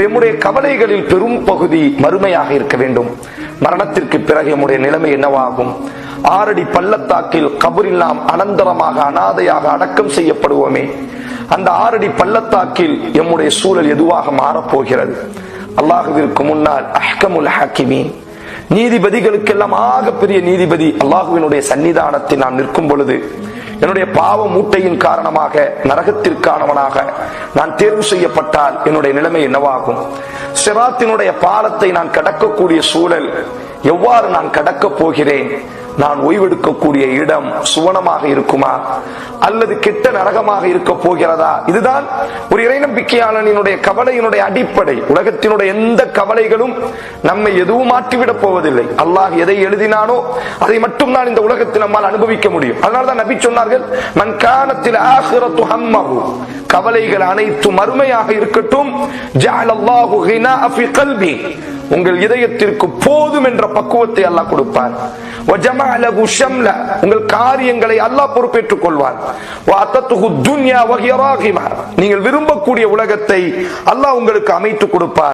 நம்முடைய கவலைகளில் பெரும் பகுதி மறுமையாக இருக்க வேண்டும். மரணத்திற்கு பிறகு நம்முடைய நிலைமை என்னவாகும்? 6 அடி பள்ளத்தாக்கில் கபரில் நாம் அனந்தரமாக அனாதையாக அடக்கம் செய்யப்படுவோமே, அந்த 6 அடி பள்ளத்தாக்கில் நம்முடைய சூழல் எதுவாக மாறப்போகிறது? அல்லாஹுவிற்கு முன்னால் அஹ்கமுல் ஹாக்கிமீன், நீதிபதிகளுக்கெல்லாம் ஆகப்பெரிய நீதிபதி அல்லாஹுவினுடைய சன்னிதானத்தில் நான் நிற்கும் பொழுது என்னுடைய பாவ மூட்டையின் காரணமாக நரகத்திற்கானவனாக நான் தேர்வு செய்யப்பட்டால் என்னுடைய நிலைமை என்னவாகும்? சிராத்தினுடைய பாலத்தை நான் கடக்கக்கூடிய சூழல், எவ்வாறு நான் கடக்கப் போகிறேன்? நான் ஓய்வெடுக்கக்கூடிய இடம் சுவனமாக இருக்குமா அல்லது கெட்ட நரகமாக இருக்க போகிறதா? இதுதான் ஒரு இறை நம்பிக்கையாளனினுடைய கவலையினுடைய அடிப்படை. உலகத்தினுடைய எந்த கவலைகளும் நம்மை எதுவும் மாற்றிவிடப் போவதில்லை. அல்லாஹ் எதை எழுதினானோ அதை மட்டும் தான் இந்த உலகத்தில் நம்மால் அனுபவிக்க முடியும். அதனால்தான் நபி சொன்னார்கள், மன் கானத்தில் ஆகிரத்து ஹம்மஹு, கவலைகள் அனைத்தும் மறுமையாக இருக்கட்டும், ஜஅலல்லாஹு கினாஅ ஃபி கல்பி, உங்கள் இதயத்திற்கு போதும் என்ற பக்குவத்தை அல்லாஹ் கொடுப்பார். உங்கள் காரியங்களை அல்லாஹ் பொறுப்பேற்றுக் கொள்வார். நீங்கள் விரும்பக்கூடிய உலகத்தை அல்லாஹ் உங்களுக்கு அமைத்துக் கொடுப்பார்.